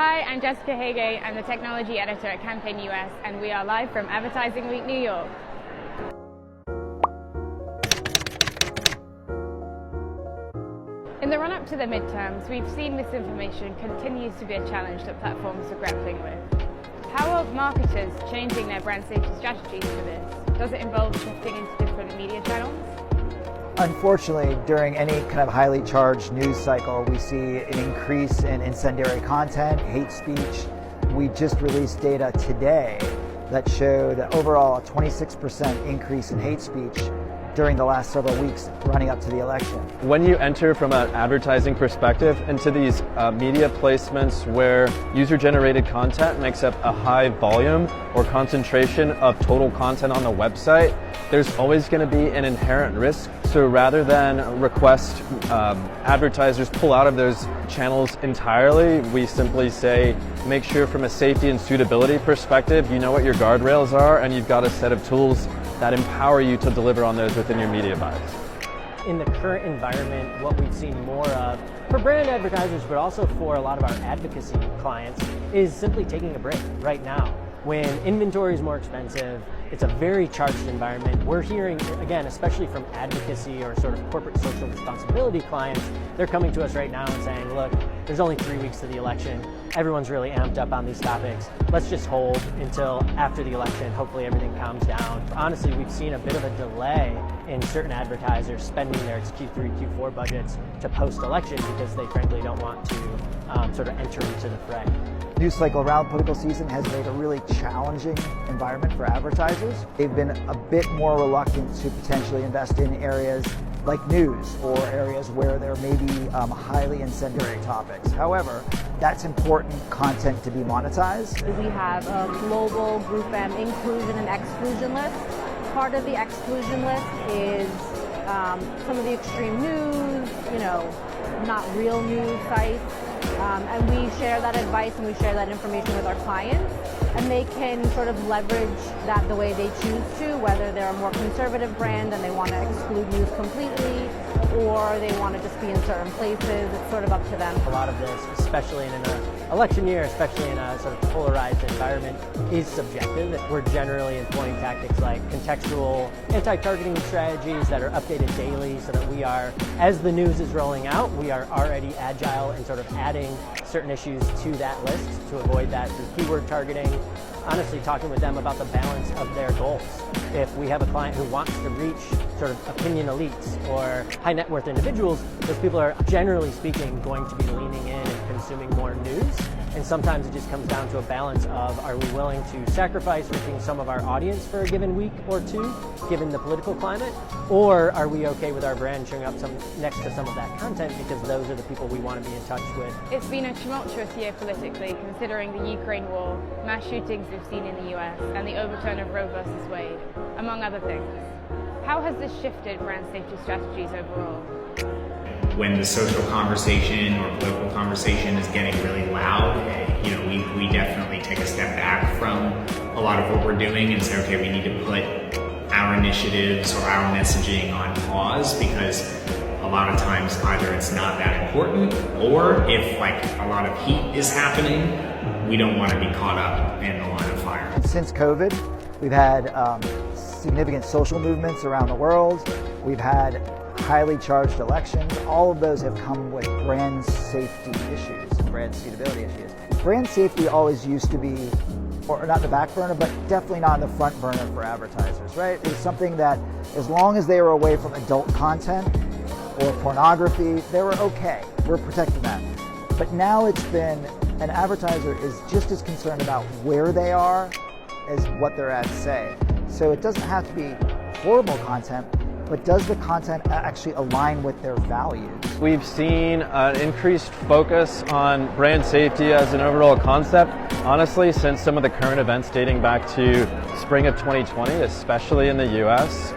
Hi, I'm Jessica Hagay. I'm the technology editor at Campaign US, and we are live from Advertising Week, New York. In the run-up to the midterms, we've seen misinformation continues to be a challenge that platforms are grappling with. How are marketers changing their brand safety strategies for this? Does it involve shifting into different media channels? Unfortunately, during any kind of highly charged news cycle, we see an increase in incendiary content, hate speech. We just released data today that showed overall a 26% increase in hate speech during the last several weeks running up to the election. When you enter from an advertising perspective into these media placements where user-generated content makes up a high volume or concentration of total content on the website, there's always going to be an inherent risk. So rather than request advertisers pull out of those channels entirely, we simply say, make sure from a safety and suitability perspective, you know what your guardrails are and you've got a set of tools that empower you to deliver on those within your media buys. In the current environment, what we've seen more of for brand advertisers, but also for a lot of our advocacy clients, is simply taking a break right now. When inventory is more expensive, it's a very charged environment. We're hearing, again, especially from advocacy or sort of corporate social responsibility clients, they're coming to us right now and saying, look, there's only 3 weeks to the election. Everyone's really amped up on these topics. Let's just hold until after the election. Hopefully everything calms down. Honestly, we've seen a bit of a delay in certain advertisers spending their Q3, Q4 budgets to post-election because they frankly don't want to sort of enter into the fray. News cycle around political season has made a really challenging environment for advertisers. They've been a bit more reluctant to potentially invest in areas like news or areas where there may be highly incendiary topics. However, that's important content to be monetized. We have a global Group M inclusion and exclusion list. Part of the exclusion list is some of the extreme news, not real news sites. And we share that advice and we share that information with our clients, and they can sort of leverage that the way they choose to, whether they're a more conservative brand and they want to exclude news completely, or they want to just be in certain places. It's sort of up to them. A lot of this, especially in an election year, especially in a sort of polarized environment, is subjective. We're generally employing tactics like contextual anti-targeting strategies that are updated daily so that we are, as the news is rolling out, we are already agile and sort of adding certain issues to that list to avoid that through keyword targeting. Honestly, talking with them about the balance of their goals. If we have a client who wants to reach sort of opinion elites or high net worth individuals, those people are generally speaking going to be leaning in and consuming more news. And sometimes it just comes down to a balance of, are we willing to sacrifice reaching some of our audience for a given week or two, given the political climate? Or are we okay with our brand showing up next to some of that content because those are the people we want to be in touch with? It's been a tumultuous year politically, considering the Ukraine war, mass shootings we've seen in the US, and the overturn of Roe versus Wade, among other things. How has this shifted brand safety strategies overall? When the social conversation or political conversation is getting really loud, we definitely take a step back from a lot of what we're doing and say, okay, we need to put our initiatives or our messaging on pause, because a lot of times either it's not that important, or if like a lot of heat is happening, we don't want to be caught up in the line of fire. Since COVID, we've had significant social movements around the world. We've had highly charged elections. All of those have come with brand safety issues, brand suitability issues. Brand safety always used to be, or not the back burner, but definitely not in the front burner for advertisers, right? It's something that as long as they were away from adult content or pornography, they were okay. We're protecting that. But now it's been, an advertiser is just as concerned about where they are as what their ads say. So it doesn't have to be horrible content, but does the content actually align with their values? We've seen an increased focus on brand safety as an overall concept, honestly, since some of the current events dating back to spring of 2020, especially in the US.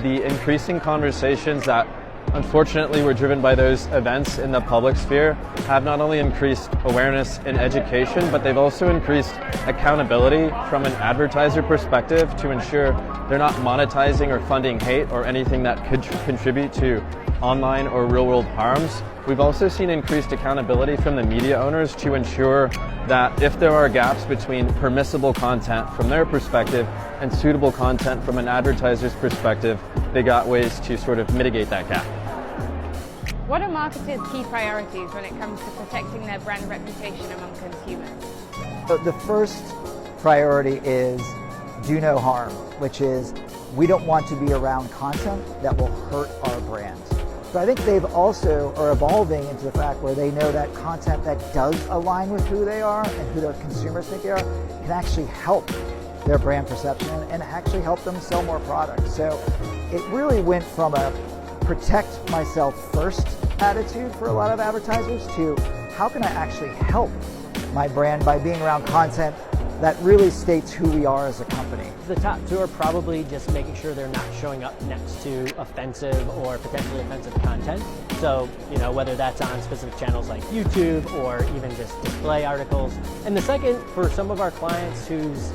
The increasing conversations that unfortunately were driven by those events in the public sphere have not only increased awareness and education, but they've also increased accountability from an advertiser perspective to ensure they're not monetizing or funding hate or anything that could contribute to online or real-world harms. We've also seen increased accountability from the media owners to ensure that if there are gaps between permissible content from their perspective and suitable content from an advertiser's perspective, they got ways to sort of mitigate that gap. What are marketers' key priorities when it comes to protecting their brand reputation among consumers? So the first priority is do no harm, which is we don't want to be around content that will hurt our brand. So I think they've also are evolving into the fact where they know that content that does align with who they are and who their consumers think they are can actually help their brand perception and actually help them sell more products. So it really went from a protect myself first attitude for a lot of advertisers to how can I actually help my brand by being around content that really states who we are as a company. The top two are probably just making sure they're not showing up next to offensive or potentially offensive content. So, whether that's on specific channels like YouTube or even just display articles. And the second, for some of our clients whose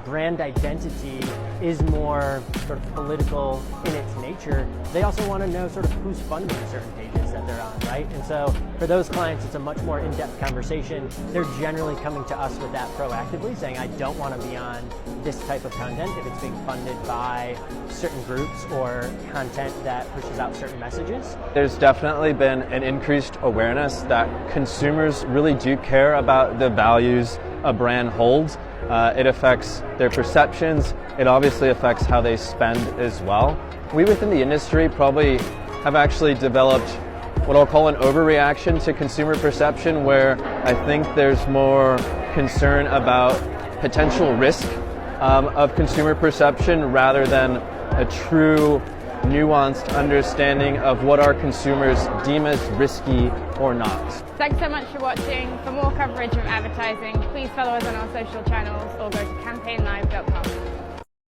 brand identity is more sort of political in its nature, they also want to know sort of who's funding certain pages that they're on, right? And so for those clients, it's a much more in-depth conversation. They're generally coming to us with that proactively, saying, I don't want to be on this type of content if it's being funded by certain groups or content that pushes out certain messages. There's definitely been an increased awareness that consumers really do care about the values a brand holds. It affects their perceptions. It obviously affects how they spend as well. We within the industry probably have actually developed what I'll call an overreaction to consumer perception, where I think there's more concern about potential risk of consumer perception rather than a true nuanced understanding of what our consumers deem as risky or not. Thanks so much for watching. For more coverage of advertising, please follow us on our social channels or go to campaignlive.com.